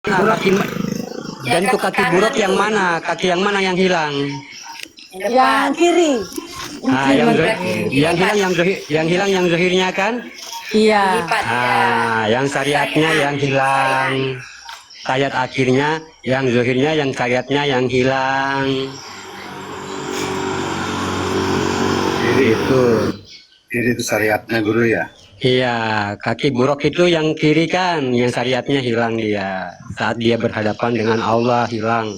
Nah, dan itu kaki buruk yang mana? Kaki yang mana yang hilang? Yang kiri. Nah, yang hilang yang hilang yang zahirnya kan? Iya. Ah, yang syariatnya yang hilang. Tayat akhirnya yang zahirnya yang syariatnya yang hilang. Jadi itu syariatnya guru ya. Iya, kaki buruk itu yang kiri kan, yang syariatnya hilang dia. Saat dia berhadapan dengan Allah hilang.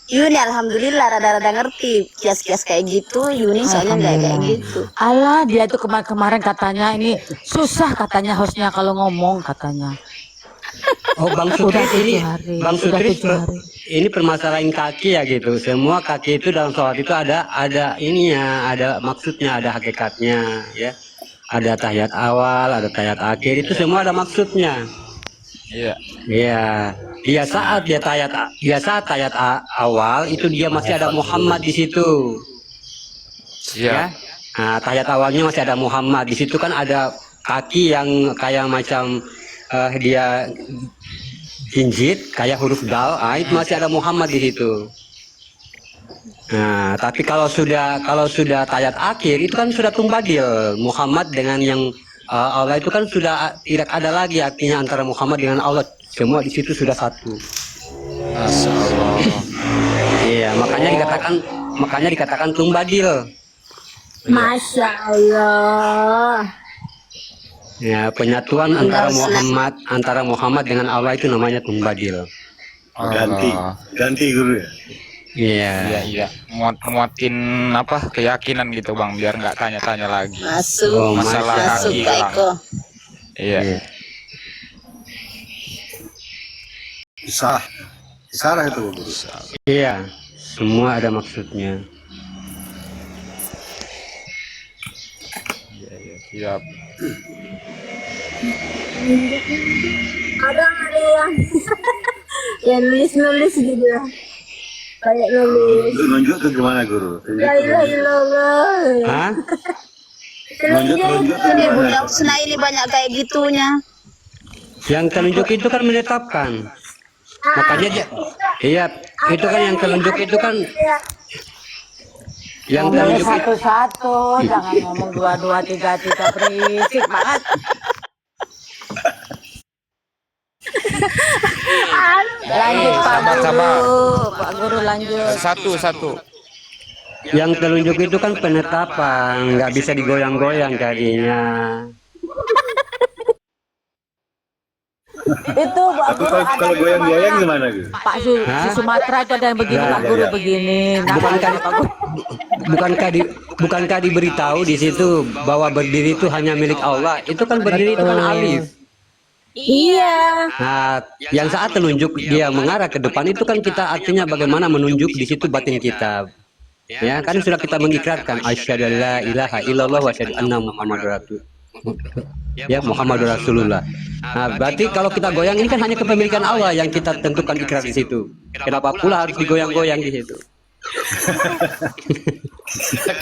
Yuni alhamdulillah rada-rada ngerti kias-kias kayak gitu. Yuni soalnya nggak kayak gitu. Alah, dia tuh kemarin katanya ini susah katanya hostnya kalau ngomong katanya. Oh, Bang Udah Sutris 7 hari. Bang Udah Sutris 7 hari. ini permasalahan kaki ya gitu. Semua kaki itu dalam sholat itu ada ininya, ada maksudnya, ada hakikatnya, ya. Ada tahiyat awal, ada tahiyat akhir, itu semua ada maksudnya. Iya. Iya. Dia saat tahiyat awal itu dia masih ada Muhammad di situ. Ya. Iya. Nah, tahiyat awalnya masih ada Muhammad di situ kan ada kaki yang kayak macam dia jinjit kayak huruf dal, itu masih ada Muhammad di situ. Nah, tapi kalau sudah tayat akhir itu kan sudah tumbadil Muhammad dengan yang Allah itu kan sudah tidak ada lagi artinya antara Muhammad dengan Allah, semua di situ sudah satu. Masya Allah. Iya, makanya dikatakan tumbadil. Masya Allah. Ya, penyatuan antara Muhammad dengan Allah itu namanya tumbadil. Ganti guru ya. Iya. Iya. Muatin apa keyakinan gitu Bang, biar nggak tanya-tanya lagi. Masuk. Masalah Masuk kaki Kak hilang. Eko. Iya. Salah itu guru. Iya, semua ada maksudnya. Iya, siap. Ada yang nulis gitu, kayak nulis. Nunjuk ke gimana guru? La ilaha illallah. Hah? Nunjuk Ini Bunda Husna ini banyak kayak gitunya. Yang telunjuk itu kan menetapkan. Makanya dia, iya, itu kan yang telunjuk itu kan yang Ngomongnya telunjuk itu. satu-satu, jangan ngomong 2, 2, 3, 3 berisik banget. Lanjut Pak Sabar. Guru. Pak Guru lanjut. Satu. Yang telunjuk itu kan penetapan, nggak bisa digoyang-goyang jadinya. Itu Pak Tapi Guru ada kalau goyang-goyang gimana guru? Pak si Sumatera itu ada yang begini Pak Guru begini. Nah, Bukankah diberitahu di situ bahwa berdiri itu hanya milik Allah? Itu kan berdiri itu kan alif. Iya. Nah, yang saat telunjuk dia mengarah ke depan itu kan kita artinya bagaimana menunjuk di situ batin kita. Ya, kan sudah kita mengikrarkan asyhadu alla ilaha illallah wa asyhadu anna muhammadar rasul. Ya, Muhammadur Rasulullah. Nah, berarti kalau kita goyang ini kan hanya kepemilikan Allah yang kita tentukan ikrar di situ. Kenapa pula harus digoyang-goyang di situ?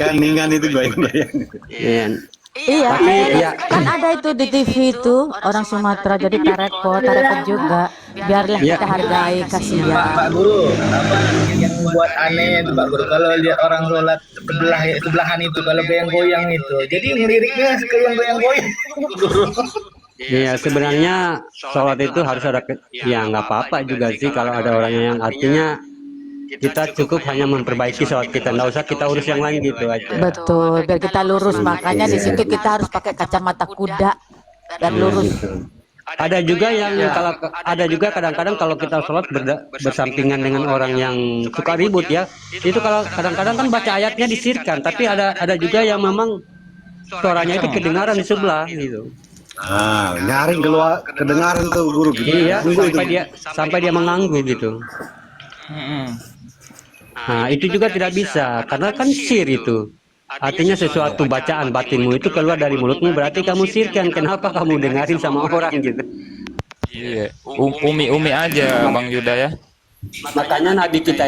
Kaningan itu goyang-goyang. Ya. Iya, Tapi ya kan ada itu di TV itu orang Sumatera jadi tarekot juga. Biarlah Iya. kita hargai kasihan. Pak Guru, apa yang membuat aneh itu Pak Guru kalau lihat orang sholat sebelahan itu kalau goyang-goyang itu, jadi liriknya ke yang goyang-goyang. Iya, sebenarnya sholat itu harus ada ya nggak apa-apa juga sih kalau ada orangnya yang artinya kita cukup hanya memperbaiki sholat kita, nggak usah kita urus yang lain gitu aja. Betul, biar kita lurus. Makanya di situ kita harus pakai kacamata kuda dan lurus. Ada juga kadang-kadang kalau kita sholat bersampingan dengan orang yang suka ribut ya, itu kalau kadang-kadang kan baca ayatnya disirkan, tapi ada juga yang memang suaranya itu kedengaran di sebelah gitu. Ah, nyaring keluar kedengaran tuh guru gitu. Iya, sampai dia mengganggu gitu. Nah, itu juga tidak bisa karena kan sir itu. Artinya sesuatu bacaan batinmu itu keluar dari mulutmu berarti kamu sirkan. Kenapa kamu dengarin sama orang gitu? Iya. Umi aja Bang Yuda ya. Makanya Nabi kita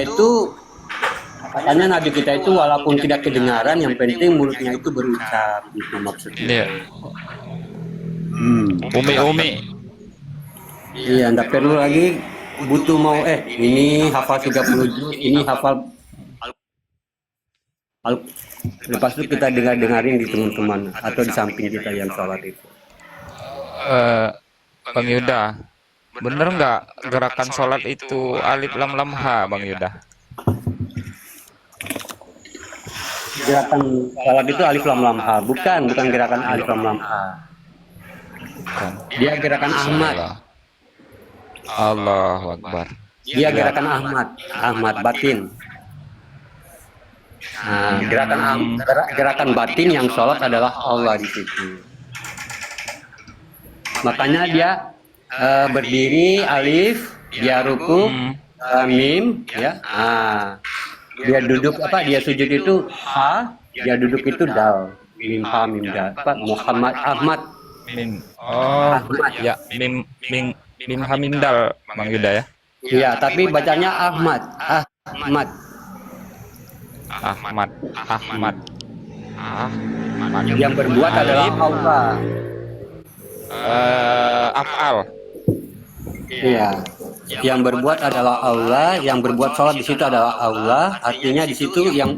itu walaupun tidak kedengaran yang penting mulutnya itu berucap gitu maksudnya. Iya. Umi. Iya, ndak perlu lagi butuh mau ini hafal 30 juz, ini hafal al- lepas itu kita dengar-dengarin di teman-teman atau di samping kita yang sholat itu. Eh, Bang Yuda, bener nggak gerakan sholat itu alif lam lam ha, Bang Yuda? Gerakan sholat itu alif lam lam ha, bukan gerakan alif lam lam ha. Bukan. Dia gerakan Ahmad. Allahu Akbar. Dia gerakan Ahmad batin. Nah, gerakan batin yang sholat adalah Allah di situ. Makanya dia berdiri alif, dia ruku mim, ya. Dia duduk dia sujud itu ha, dia duduk itu dal, mim ha mim dal. Muhammad Ahmad. Mim. Oh, ya mim hamindal, Bang Yuda ya. Iya, tapi bacanya Ahmad. Ahmad. Yang berbuat adalah Allah. Af'al. Iya. Yang berbuat adalah Allah, yang berbuat sholat di situ adalah Allah. Artinya di situ yang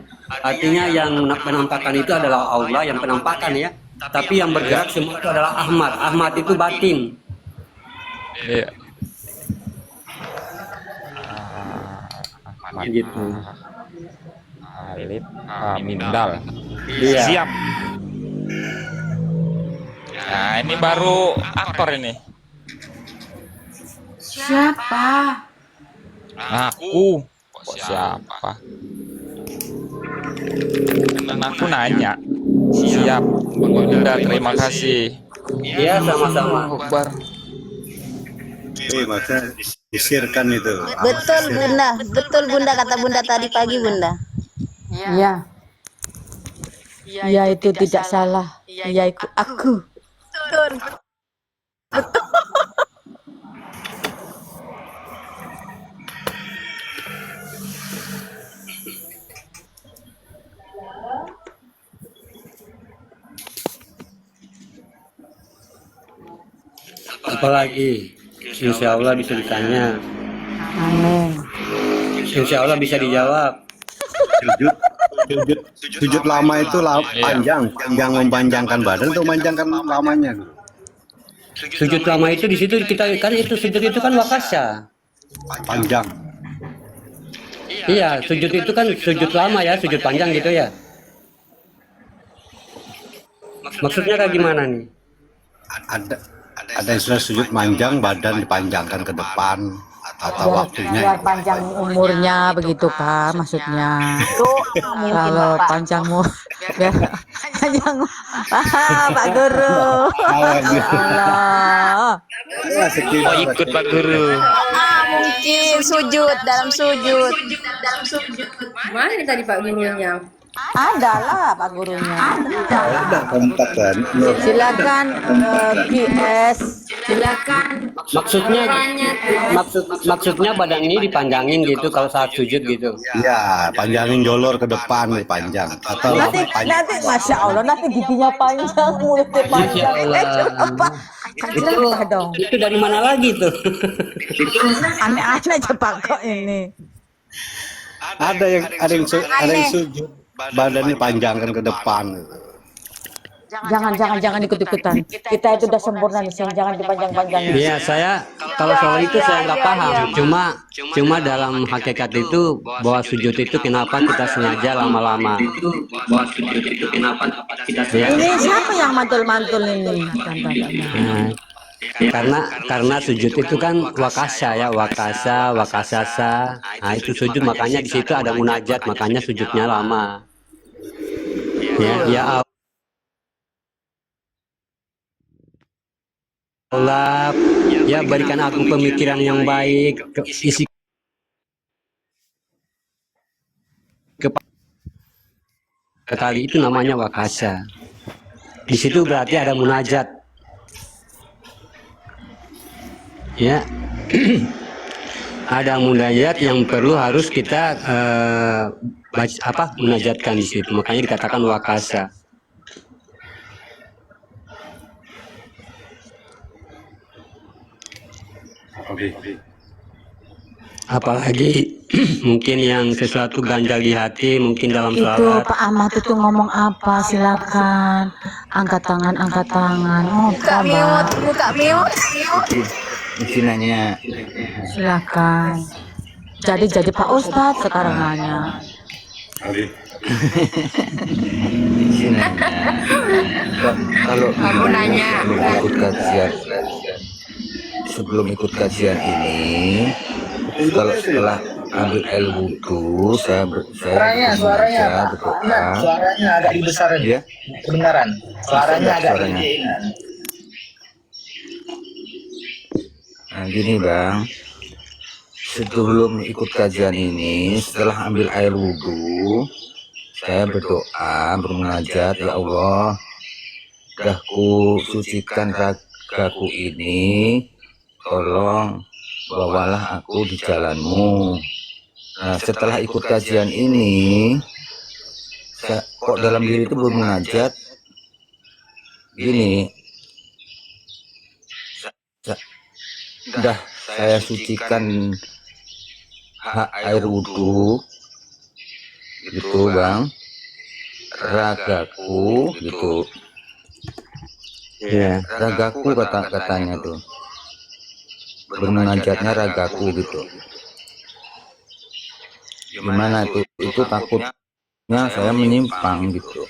penampakan itu adalah Allah, yang penampakan ya. Tapi yang bergerak semua itu adalah Ahmad. Ahmad itu batin. Iya. Gitu. Alif hamindal. Iya. Siap. Nah, ini baru aktor ini. Siapa? Aku. Kok siapa? Dan aku nanya. Siap. Udah, terima kasih. Iya, sama-sama. Akbar. Maksudnya disirkan itu. Betul bunda kata bunda tadi pagi bunda. Iya. Iya itu tidak salah. Iya itu aku. Apalagi insya Allah bisa ditanya, Amin. insya Allah bisa dijawab. Sujud lama itu panjang memanjangkan badan atau memanjangkan lamanya. Sujud lama itu di situ kita kan itu sujud itu kan wakasya. Panjang. Iya, sujud itu kan sujud lama ya, sujud panjang gitu ya. Maksudnya kayak gimana nih? Ada yang sudah sujud panjang, badan dipanjangkan ke depan atau waktunya. Biar panjang umurnya begitu kan maksudnya. Kalau panjangmu biar panjang. Pak Guru. Allah. Oh, ikut Pak Guru. Mungkin sujud dalam sujud. Mana tadi Pak gurunya? Ada lah Pak Gurunya. Ada kompak kan. Silakan PS. Silakan. Maksudnya badan ini dipanjangin gitu kalau saat sujud gitu. Iya, panjangin jolor ke depan panjang atau Nanti Masya Allah nanti giginya panjang, mulutnya panjang. Apa? Itu dari mana lagi tuh? Aneh-aneh cepat kok ini. ada yang sujud badannya panjangkan ke depan. Jangan ikut-ikutan. Kita itu udah sempurna nih, jangan dipanjang-panjangin. Iya, saya kalau soal itu saya nggak paham. Cuma dalam hakikat itu bahwa sujud itu kenapa kita sengaja lama-lama. Ini siapa yang mantul-mantul ini? Karena sujud itu kan wakasa ya, wakasasa. Nah, itu sujud makanya di situ ada munajat, makanya sujudnya lama. Ya Allah, ya berikan aku pemikiran yang baik, isi kali itu namanya wakasa. Di situ berarti ada munajat. Ya. Ada munajat yang perlu harus kita munajatkan di situ. Makanya dikatakan wakasa. Apalagi mungkin yang sesuatu ganjal di hati, mungkin dalam Itu sholat. Pak Ahmad itu ngomong apa? Silakan. Angkat tangan, angkat tangan. Oh, Buka mute, buka mute. Isi nanya. silakan. Jadi Pak Ustadz sekarang nanya. Isi nanya. Kalau Kamu nanya. ikut kajian, sebelum ikut kajian ini, kalau setelah ambil air wudhu, saya Suaranya baca, Pak. berdoa. Nah, suaranya agak dibesarin. Ya. Kebenaran. Suaranya agak Suaranya. digedein. Nah, gini Bang, sebelum ikut kajian ini, setelah ambil air wudhu, saya berdoa, bermunajat, ya Allah, dah ku sucikan ragaku ini, tolong bawalah aku di jalanmu. Nah, setelah ikut kajian ini, kok dalam diri itu bermunajat, gini, dah saya sucikan air wudhu gitu Bang, ragaku gitu, Ya. ragaku katanya tuh, bermunajatnya ragaku gitu. Gimana tuh, itu takutnya saya menyimpang gitu.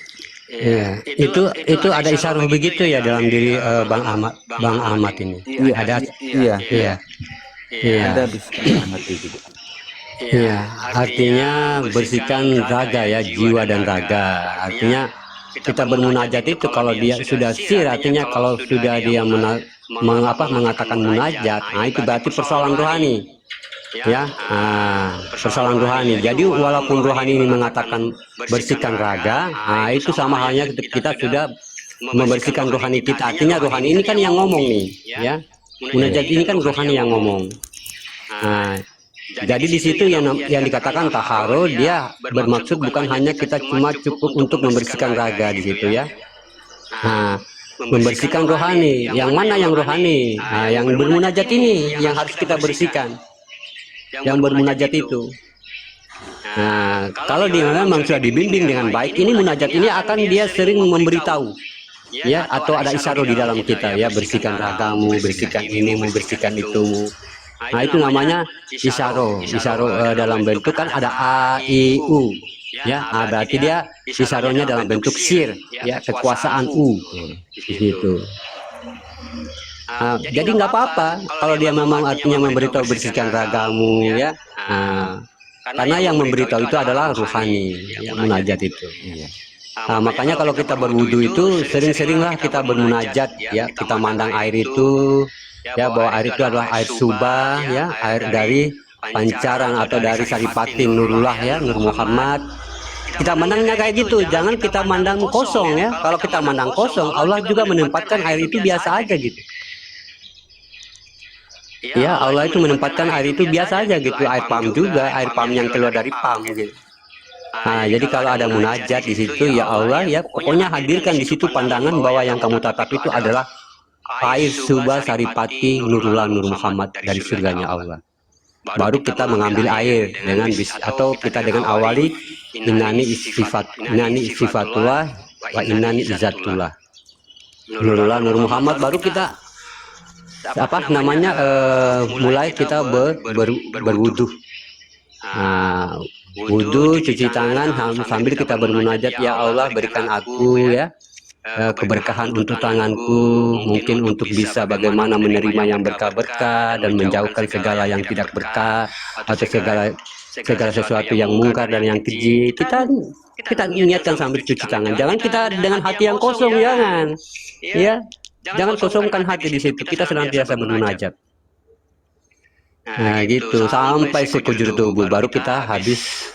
Iya, itu ada isyarat begitu ya dalam diri Bang Ahmad ini. Ada, Iya, iya, iya, ada bisa ngerti gitu. iya. Artinya bersihkan raga ya, jiwa dan raga. Artinya kita bermunajat itu kalau dia sudah sir, artinya kalau sudah dia mengatakan munajat, nah itu berarti persoalan rohani. Ya, persoalan rohani. Jadi walaupun rohani ini mengatakan bersihkan raga, itu sama halnya kita sudah membersihkan rohani kita. Artinya rohani ini kan yang ngomong nih, ya. Munajat ini kan rohani yang ngomong. Nah, jadi di situ yang dikatakan taharo, dia bermaksud bukan hanya kita cuma cukup untuk membersihkan raga di situ ya. Nah, membersihkan rohani. Yang mana yang rohani? Nah, yang bermunajat ini yang harus kita bersihkan. Yang bermunajat itu. Nah, kalau dia memang sudah dibimbing dengan baik, ini munajat ini akan dia sering memberitahu, ya, atau ada isyarat di dalam kita, ya, bersihkan ragamu, bersihkan ini, bersihkan itu. Nah, itu namanya isyarat. Isyarat dalam bentuk kan ada a, i, u, ya. Berarti dia isyaratnya dalam bentuk sir, ya, kekuasaan u, di situ. Jadi nggak apa-apa kalau dia memang artinya memberitahu bersihkan ragamu ya. Karena yang memberitahu itu adalah ruhani, ya, munajat itu. Makanya kalau kita berwudu itu sering-seringlah kita bermunajat ya. Kita mandang air itu ya, bahwa air itu adalah air subah ya, air dari pancaran atau dari Saripati Nurullah ya, Nur Muhammad. Kita mandangnya kayak gitu, jangan kita mandang kosong ya. Kalau kita mandang kosong, Allah juga menempatkan air itu biasa aja gitu. Ya, Allah itu menempatkan air itu biasa aja gitu, air pam juga, air pam yang keluar dari pam gitu. Nah, jadi kalau ada munajat di situ ya Allah ya, pokoknya hadirkan di situ pandangan bahwa yang kamu tatap itu adalah air subah Saripati Nurullah Nur Muhammad dari surganya Allah. Baru kita mengambil air dengan atau kita dengan awali inani sifatullah wa inani izatullah Nurullah Nur Muhammad, baru kita mulai kita berwudu. Wudu, cuci tangan sambil kita bermunajat, ya Allah berikan aku ya keberkahan untuk tanganku, mungkin untuk bisa bagaimana menerima yang berkah-berkah dan menjauhkan segala yang tidak berkah atau segala sesuatu yang mungkar dan yang keji. Kita niatkan sambil cuci tangan. Jangan kita dengan hati yang kosong, jangan. Ya. Jangan kosongkan hati di situ. Kita senantiasa bermunajat. Nah, gitu sampai sekujur tubuh. Baru kita habis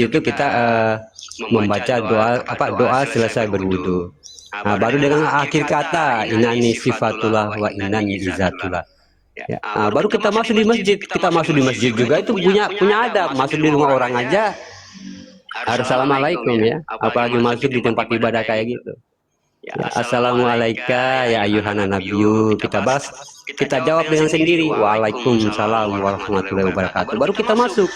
itu kita membaca doa selesai berwudu. Nah, baru dengan akhir kata inani sifatullah wa inani izatullah. Ya, baru kita masuk di masjid. Kita masuk di masjid juga itu punya adab. Masuk di rumah orang aja harus assalamualaikum ya. Apalagi masuk di tempat ibadah kayak gitu. Ya, assalamualaikum ya ayuhana nabiyyu, kita bahas kita jawab dengan sendiri, Waalaikumsalam warahmatullahi wabarakatuh. Baru kita masuk.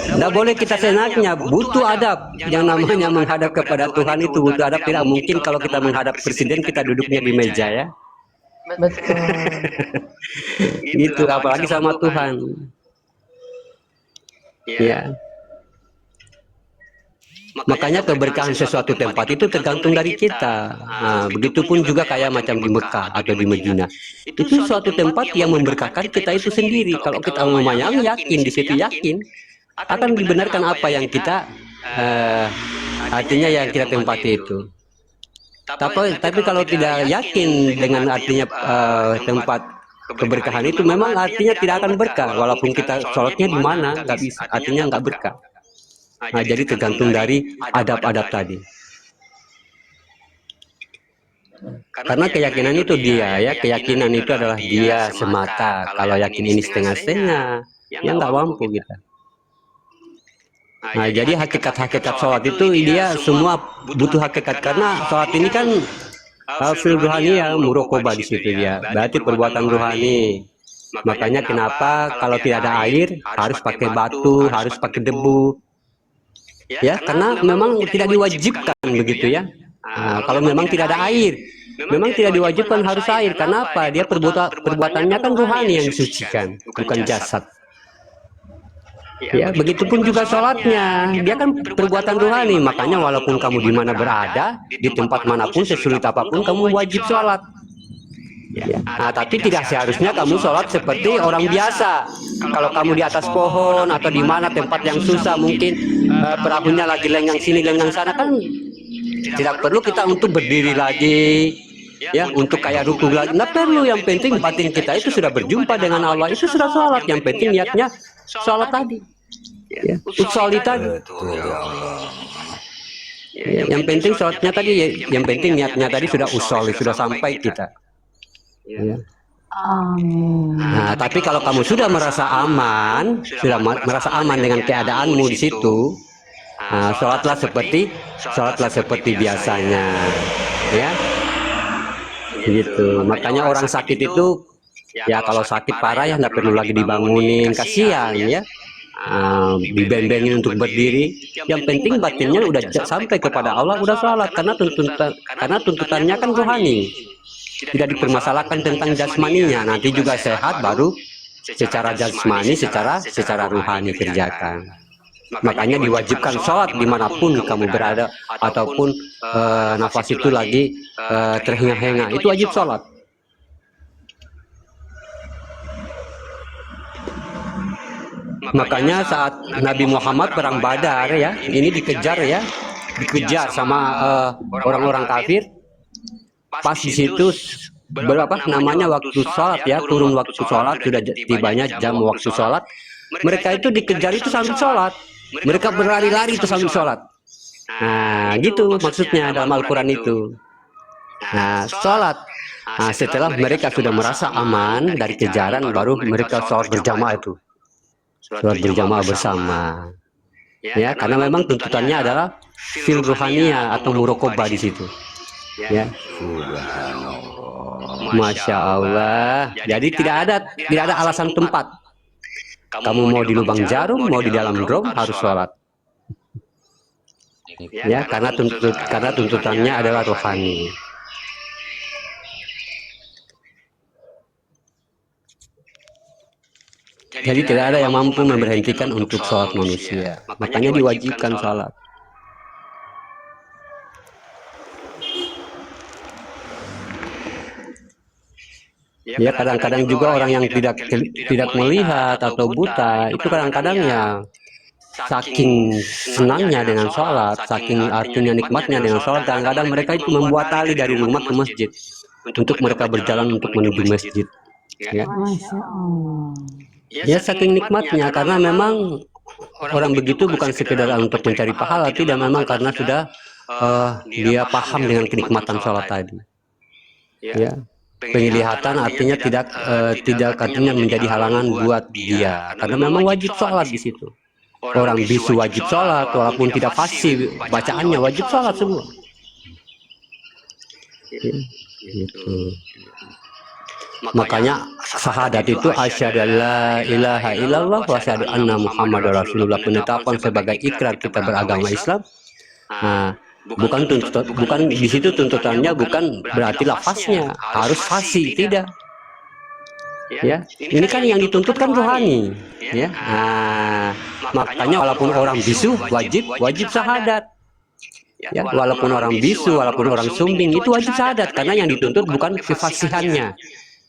Nggak boleh kita senaknya, butuh adab. Yang namanya menghadap kepada Tuhan itu butuh adab. Tidak mungkin kalau kita menghadap presiden kita duduknya di meja ya. Betul. Gitu, apalagi sama Tuhan. Ya. Makanya keberkahan sesuatu tempat itu tergantung dari kita. Nah, begitupun juga kayak macam di Mekah atau di Madinah. Itu suatu tempat yang memberkahkan kita itu sendiri. Kalau kita memang yakin di situ yakin akan dibenarkan apa yang kita artinya yang kita tempati itu. Tapi kalau tidak yakin dengan artinya tempat keberkahan itu, memang artinya tidak akan berkah. Walaupun kita sholatnya di mana, nggak bisa. Artinya nggak berkah. Nah, jadi tergantung dari adab-adab tadi. Karena keyakinan itu dia ya, keyakinan itu adalah dia semata. Kalau yakin ini setengah-setengah, ya nggak mampu kita. Nah, jadi hakikat-hakikat sholat itu dia semua butuh hakikat, karena sholat ini kan fil ruhani ya, murokobah di situ dia. Berarti perbuatan ruhani. Makanya kenapa kalau tidak ada air harus pakai batu, harus pakai debu. Ya, karena memang tidak diwajibkan begitu ya. Nah, kalau memang tidak ada air, memang tidak diwajibkan harus air. Karena apa? Dia perbuatannya kan ruhani yang disucikan, bukan jasad. Ya, begitupun juga sholatnya, dia kan perbuatan rohani. Makanya walaupun kamu di mana berada, di tempat manapun, sesulit apapun, kamu wajib sholat. Ya. Nah, tapi tidak seharusnya kamu sholat seperti orang biasa. Kalau kamu di atas pohon atau di mana tempat yang susah, mungkin perahunya lagi lenggang sini, lenggang sana, kan tidak perlu kita untuk berdiri lagi. Ya, untuk kayak ruku lagi, nggak perlu. Yang penting batin kita itu sudah berjumpa dengan Allah, itu sudah sholat. Yang penting niatnya sholat tadi, ya, usoli tadi. Ya, yang penting sholatnya tadi, ya, yang penting niatnya tadi sudah usoli, sudah sampai kita. Ya. Nah, tapi kalau kamu sudah merasa aman, merasa aman dengan keadaanmu di situ, nah, sholatlah seperti biasanya, ya. Gitu. Makanya orang sakit itu ya kalau sakit parah ya nggak perlu lagi dibangunin, kasihan ya, dibendengin untuk berdiri. Yang penting batinnya udah sampai kepada Allah, udah sholat, karena tuntutannya kan rohani, tidak dipermasalahkan tentang jasmaninya. Nanti juga sehat, baru secara jasmani, secara rohani kerjakan. Makanya diwajibkan sholat dimanapun kamu berada, ataupun nafas itu lagi terhenga-henga, itu wajib sholat. Makanya saat Nabi Muhammad perang Badar ya, ini dikejar sama orang-orang kafir. Pas di situ berapa namanya waktu sholat ya, turun waktu sholat, sudah tibanya jam waktu sholat. Mereka itu dikejar itu sambil sholat. Mereka berlari-lari itu sambil sholat. Nah, gitu maksudnya dalam Al-Quran itu. Nah, sholat. Nah, setelah mereka sudah merasa aman dari kejaran, baru mereka sholat berjamaah itu. Sholat berjamaah bersama. Ya, karena memang tuntutannya adalah fil ruhaniyah atau murokobah di situ. Ya. Masya Allah. Jadi tidak ada alasan tempat. Kamu mau di lubang jarum, mau di dalam drum, harus sholat. Ya, karena tuntutannya adalah rohani. Jadi tidak ada yang mampu memberhentikan untuk sholat manusia. Makanya diwajibkan sholat. Ya, kadang-kadang juga orang yang tidak melihat atau buta itu kadang-kadang ya saking senangnya dengan sholat, saking artinya nikmatnya dengan sholat, kadang-kadang mereka itu membuat tali dari rumah ke masjid untuk mereka berjalan untuk menuju masjid. Ya, ya saking nikmatnya, karena memang orang begitu bukan sekedar untuk mencari pahala, tidak, memang karena sudah dia paham dengan kenikmatan sholat tadi. Ya. Penglihatan artinya tidak artinya menjadi halangan buat dia, karena memang wajib sholat di situ. Orang bisu wajib sholat, walaupun tidak fasih bacaannya, wajib sholat semua. Gitu. Makanya syahadat itu asyhadu alla ilaha illallah wa asyhadu anna muhammadar rasulullah, penetapan sebagai ikrar kita beragama Islam. Nah, bukan di situ tuntutannya bukan berarti lafaznya harus fasih, tidak. Ya, ini kan yang dituntut kan rohani, ya. Nah, makanya walaupun orang bisu wajib syahadat. Ya, walaupun orang bisu, walaupun orang sumbing itu wajib syahadat karena yang dituntut bukan kefasihannya.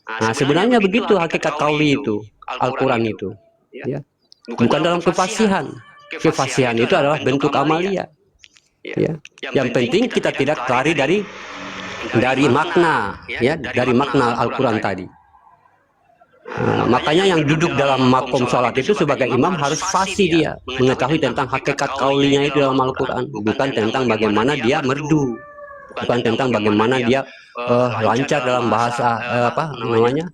Nah, sebenarnya begitu hakikat kauli itu, Al-Quran itu, ya. Bukan dalam kefasihan. Kefasihan itu adalah bentuk amalia. Ya. Yang penting kita tidak lari dari makna, ya, dari makna Al-Quran tadi. Nah, makanya yang duduk dalam makom sholat itu sebagai imam harus fasih, dia mengetahui tentang hakikat kaulinya itu dalam Al-Quran, bukan tentang bagaimana dia merdu, bukan tentang bagaimana dia lancar dalam bahasa apa namanya.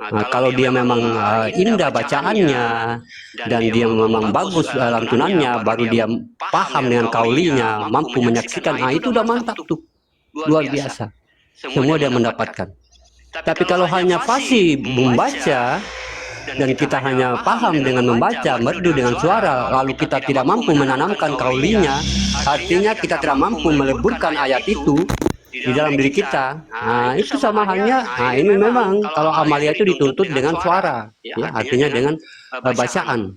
Nah, kalau dia memang indah bacaannya dan dia memang bagus lantunannya, baru dia paham dengan kaulinya, mampu menyaksikan, nah itu udah mantap tuh, luar biasa, semua dia mendapatkan. Tapi kalau hanya fasih membaca dan kita hanya paham dengan membaca, merdu dengan suara, lalu kita tidak mampu menanamkan kaulinya, artinya kita tidak mampu meleburkan ayat itu di dalam diri kita. Nah, itu sama halnya. Nah, ini memang kalau amalia itu dituntut dengan suara, ya, artinya dengan bacaan.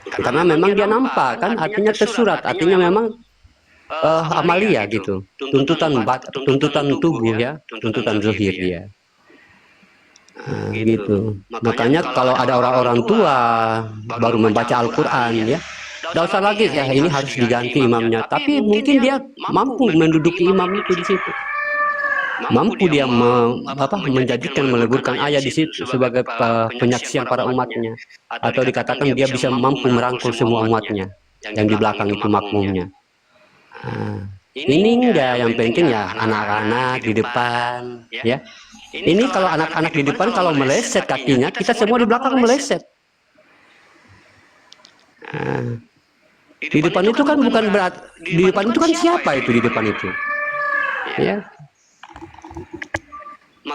Karena memang dia nampak kan, artinya tersurat, artinya memang amalia gitu. Tuntutan tubuh, ya, tuntutan zahir dia. Nah, gitu. Makanya kalau ada orang-orang tua baru membaca Al-Quran, ya, tidak usah lagi ya ini harus diganti imamnya. Tapi mungkin dia mampu menduduki imam itu di situ, mampu dia menjadikan meleburkan ayat di situ sebagai penyaksian para umatnya, atau dikatakan dia bisa mampu merangkul semua umatnya yang di belakang itu makmumnya. Nah, ini enggak, yang penting ya anak-anak di depan, ya. Ini kalau anak-anak di depan kalau meleset kakinya, kita semua di belakang meleset. Nah, di depan itu kan bukan berat, di depan itu kan siapa itu di depan itu? Ya.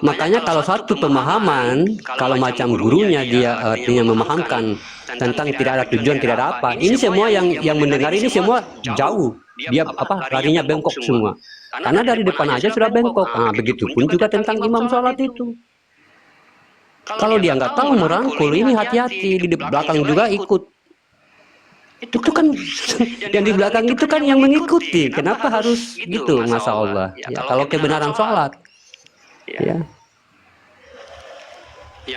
Makanya kalau satu pemahaman, kalau macam gurunya dia artinya memahamkan tentang tidak ada tujuan, tidak ada apa. Ini semua yang mendengar ini semua jauh. Dia larinya bengkok semua. Karena dari depan aja sudah bengkok. Nah, begitupun juga tentang imam sholat itu. Kalau dia nggak tahu merangkul, ini hati-hati, di belakang juga ikut. Itu kan yang di belakang itu kan yang mengikuti. Kenapa harus gitu? Masya Allah. Ya, kalau kebenaran sholat, ya.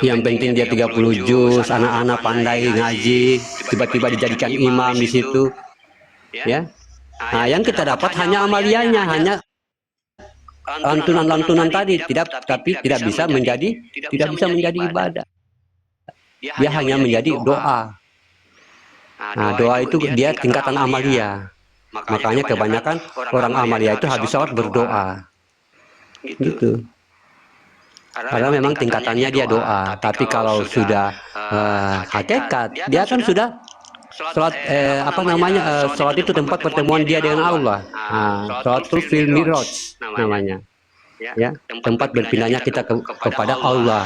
Yang penting dia 30 juz, anak-anak pandai ngaji, tiba-tiba dijadikan imam di situ, ya. Nah, yang kita dapat hanya amalianya, hanya lantunan-lantunan tadi, tapi tidak bisa menjadi ibadah. Dia hanya menjadi doa. Nah, doa itu dia tingkatan amalia. Makanya kebanyakan orang amalia itu habis sholat berdoa, gitu. Karena memang tingkatannya dia doa. Tapi kalau sudah hakikat, dia kan sudah sholat sholat itu tempat pertemuan dia dengan Allah. Sholatul fil miraj namanya, ya, tempat berpindahnya kita kepada Allah.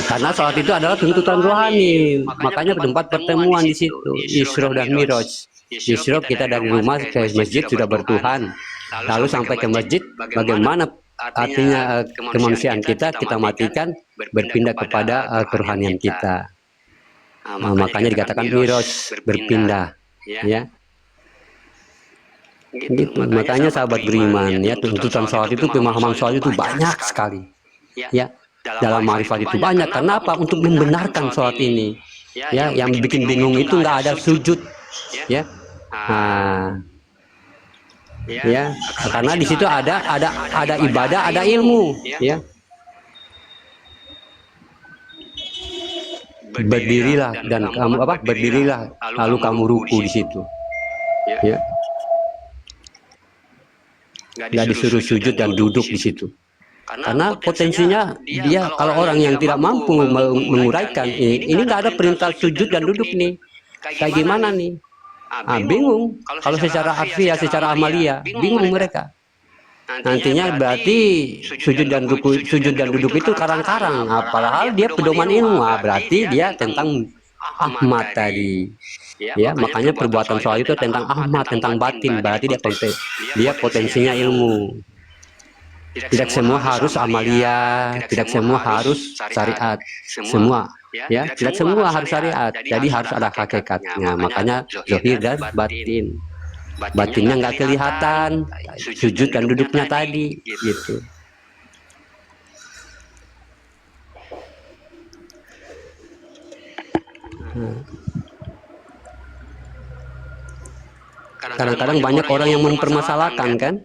Karena sholat itu adalah tuntutan rohani, makanya tempat pertemuan di situ, Isra dan Miraj. Isra kita dari rumah ke masjid sudah bertuhan, lalu sampai ke masjid, bagaimana artinya kemanusiaan kita matikan, berpindah kepada kerohanian kita. Nah, makanya dikatakan Miraj, berpindah, ya. Gitu. Makanya sahabat beriman, ya, tuntutan sholat itu, pemahaman sholat itu banyak sekali, ya. Dalam ma'rifat itu banyak. Karena apa? Untuk membenarkan sholat ini, ya. Yang bikin bingung itu nggak ada sujud, ya. Nah, ya, karena di situ ada ibadah, ada ilmu, ya. Berdirilah dan kamu berdirilah lalu kamu ruku di situ, ya. Nggak disuruh sujud dan duduk di situ. Karena potensinya dia, kalau orang yang tidak mampu menguraikan ini nggak ada perintah sujud dan duduk nih, kayak gimana nih? Bingung. Kalau secara harfiah, secara amalia, bingung mereka. Nantinya berarti sujud dan duduk itu karang-karang. Nah, padahal dia pedoman ilmu. Nah, berarti dia tentang Ahmad tadi. Ya, makanya perbuatan sholat itu tentang Ahmad, tentang batin. Berarti dia potensinya ilmu. Tidak semua harus amalia, tidak semua harus syariat. Semua, ya, tidak semua harus syariat. Jadi harus ada hakikatnya. Makanya zahir dan batin. Batinnya nggak kelihatan, sujud dan duduknya tadi, gitu. Kadang-kadang banyak orang yang mempermasalahkan kan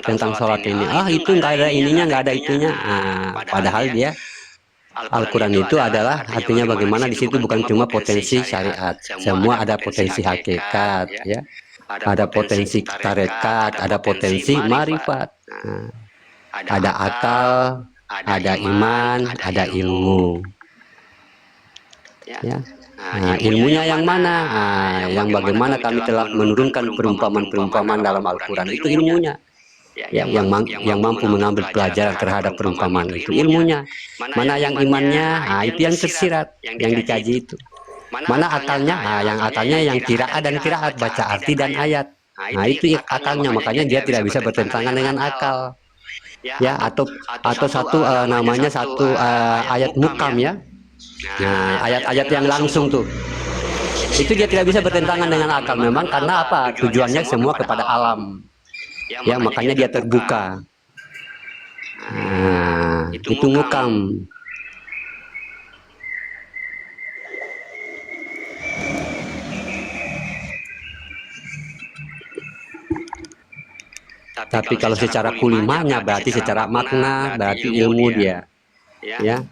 tentang sholat ini. Itu nggak ada ininya, nggak ada itunya. Padahal dia Al-Quran itu adalah artinya bagaimana di situ bukan cuma potensi syariat, semua ada potensi hakikat, ya. Ada potensi tarekat, ada potensi marifat, ada akal, ada iman, ada ilmu. Ya. Nah, ilmunya yang mana? Yang bagaimana kami telah menurunkan perumpamaan-perumpamaan dalam Al-Quran itu ilmunya. Yang mampu mengambil pelajaran terhadap perumpamaan itu ilmunya. Mana yang imannya? Itu yang tersirat, yang dikaji itu. Mana akalnya? Yang akalnya yang qiraat dan qiraat, baca arti dan ayat. Itu akalnya, makanya dia tidak bisa bertentangan dengan akal. Ya, atau satu namanya satu ayat mukam ya. Nah, ayat-ayat yang langsung tuh. Itu dia tidak bisa bertentangan dengan akal memang karena apa? Tujuannya semua kepada alam. Ya, makanya dia terbuka. Nah, itu mukam. Tapi kalau secara kulimahnya berarti secara makna, berarti ilmu dia. Ya,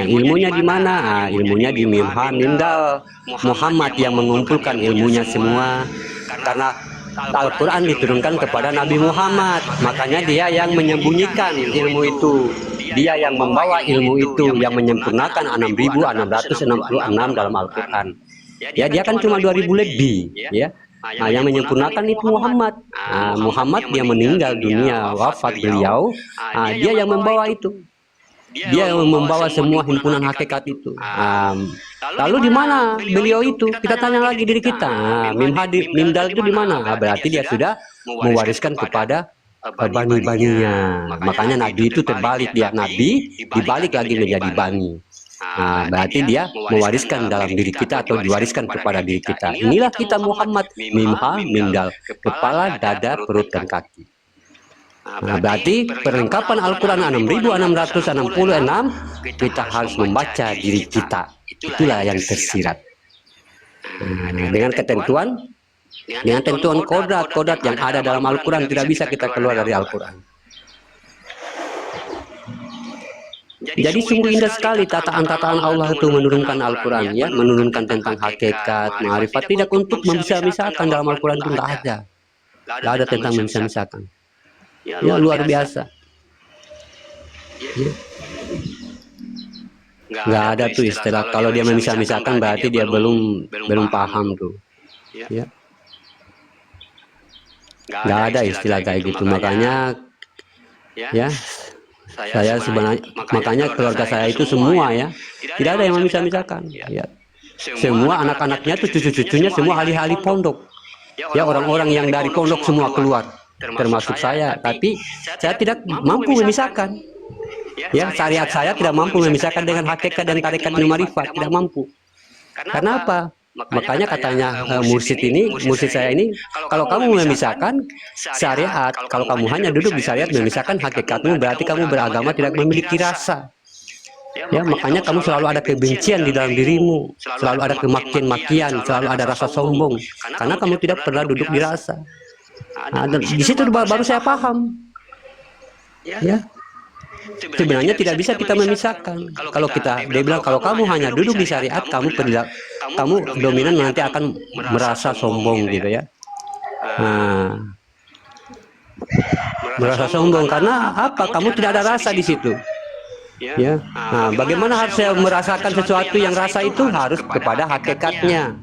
ilmunya di mana? Ilmunya di Mimha Mindal Muhammad yang mengumpulkan ilmunya semua. Karena Al-Quran diturunkan kepada Nabi Muhammad, makanya dia yang menyembunyikan ilmu itu. Dia yang membawa ilmu itu, yang menyempurnakan 6.666 dalam Al-Quran. Ya, dia kan cuma 2.000 lebih, ya. Yang menyempurnakan itu Muhammad. Muhammad dia meninggal dunia, wafat beliau. Dia yang membawa itu. Dia yang membawa semua himpunan hakikat itu. Lalu di mana beliau itu? Kita tanya lagi diri kita. Mimdal itu di mana? Berarti dia sudah mewariskan kepada bani-baninya. Makanya Nabi itu terbalik, dia Nabi dibalik lagi menjadi bani. Berarti dia mewariskan dalam diri kita atau diwariskan kepada diri kita. Inilah kita Muhammad, Mimha Mindal, kepala, dada, perut, dan kaki. Berarti perlengkapan Al-Quran 6.666 kita harus membaca diri kita. Itulah yang tersirat. Dengan ketentuan kodrat yang ada dalam Al-Quran, tidak bisa kita keluar dari Al-Quran. Jadi sungguh indah sekali tataan-tataan Allah itu menurunkan Al-Quran, ya, menurunkan tentang hakikat, ma'rifat, tidak untuk memisah-misahkan dalam Al-Quran itu nggak ada. Nggak ada tentang memisah-misahkan. Ya, luar biasa. Ya. Nggak ada tuh istilah. Kalau dia memisah-misahkan berarti dia belum paham tuh. Ya. Nggak ada istilah kayak gitu. Makanya ya. Saya sebenarnya, makanya keluarga saya itu semua ya, tidak ada yang memisah-misahkan. Ya. Semua anak-anaknya tuh cucu-cucunya semua ahli-ahli pondok. Ya, orang-orang yang dari pondok semua keluar, termasuk saya. Tapi saya tidak mampu memisahkan. Ya, syariat saya tidak mampu memisahkan dengan hakikat dan tarekat marifat, tidak mampu. Karena apa? Makanya katanya mursyid saya ini, kalau kamu memisahkan syariat, kalau kamu hanya duduk di syariat memisahkan hakikatmu, berarti kamu beragama tidak memiliki rasa. Ya, makanya kamu selalu ada kebencian di dalam dirimu, selalu ada kemakian-makian, selalu ada rasa sombong, karena kamu tidak pernah duduk di rasa. Di situ baru saya paham. Ya. Sebenarnya tidak bisa kita memisahkan. Kalau dia bilang kalau kamu hanya duduk di syariat, kamu dominan nanti akan merasa sombong gitu ya. Merasa sombong karena apa? Kamu tidak ada rasa di situ. Ya. Bagaimana harus saya merasakan sesuatu yang rasa itu harus kepada hakikatnya.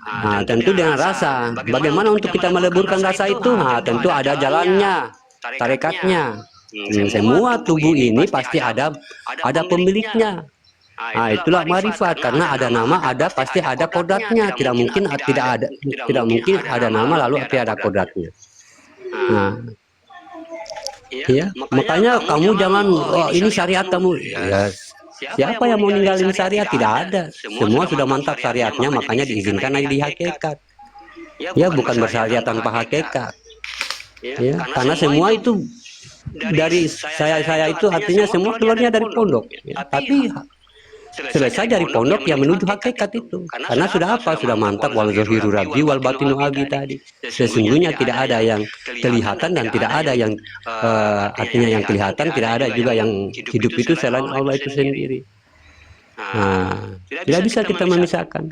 Nah, tentu dengan rasa. Bagaimana untuk kita meleburkan rasa itu? Nah, tentu ada jalannya, tarikatnya. Semua tubuh ini pasti ada pemiliknya. Nah, itulah marifat, karena ada nama, ada pasti ada kodratnya. Tidak mungkin ada nama lalu tidak ada kodratnya. Nah, ya, makanya kamu jangan, oh, ini syariat kamu. Ya, siapa yang mau ninggalin syariat? Tidak ada. Semua sudah mantap syariatnya, makanya diizinkan lagi di hakikat. Ya, bukan bersyariat tanpa hakikat. Ya, karena semua itu dari saya itu artinya semua keluarnya dari pondok. Ya, tapi selesai dari pondok yang menuju hakikat itu, karena sudah apa? Sudah mantap wal zahiru rabbi wal batinu abi tadi. Sesungguhnya tidak ada yang kelihatan dan tidak ada yang artinya yang kelihatan, tidak ada juga yang hidup itu selain Allah itu sendiri. Nah, tidak bisa kita memisahkan.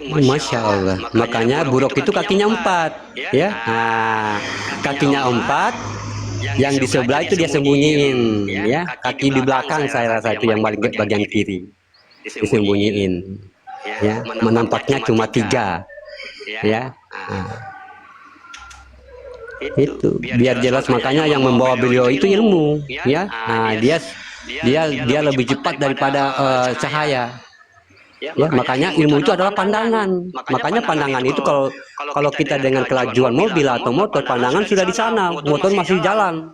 Masya Allah. Makanya buruk itu kakinya 4, ya. Nah, kakinya 4. Yang di sebelah itu dia sembunyiin, ya. Kaki di belakang saya rasa itu yang bagian kiri disembunyiin, ya. Menampaknya cuma 3, ya. Nah, itu biar jelas, makanya yang membawa beliau itu ilmu, ya. Nah, dia lebih cepat daripada cahaya. Ya, makanya ilmu itu adalah pandangan. Makanya pandangan itu kalau kita dengan kelajuan mobil atau motor, pandangan sudah di sana, motor masih jalan.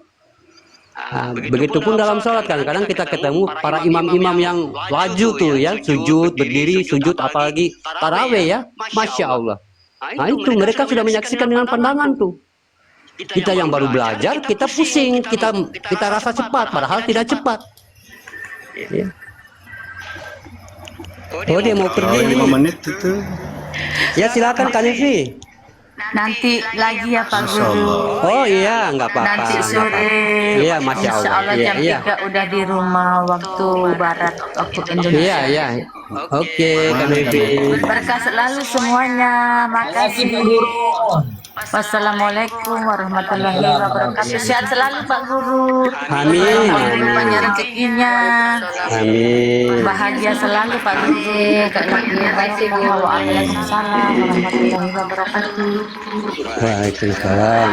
Nah, begitupun dalam sholat, kadang-kadang kita ketemu para imam-imam yang laju tuh, ya, sujud, berdiri, sujud, apalagi taraweh, ya, Masya Allah. Nah, itu mereka sudah menyaksikan dengan pandangan tuh. Kita yang baru belajar, kita pusing, kita rasa cepat, padahal tidak cepat. Ya. Oh, dia mau pergi. 5 menit itu. Ya, silakan Kak Nevi. Nanti lagi ya Pak Guru. Oh iya, nggak apa-apa. Nanti sore. Iya, Masya Allah. Insya Allah Iya, jam iya. 3 udah di rumah waktu barat, waktu Indonesia. Iya, iya. Oke, Kak Nevi. Berkah selalu semuanya. Makasih. Wassalamualaikum warahmatullahi wabarakatuh. Sehat selalu Pak Guru. Amin. Banyak rezekinya. Amin. Bahagia selalu Pak Guru. Waalaikumsalam warahmatullahi wabarakatuh. Waalaikumsalam.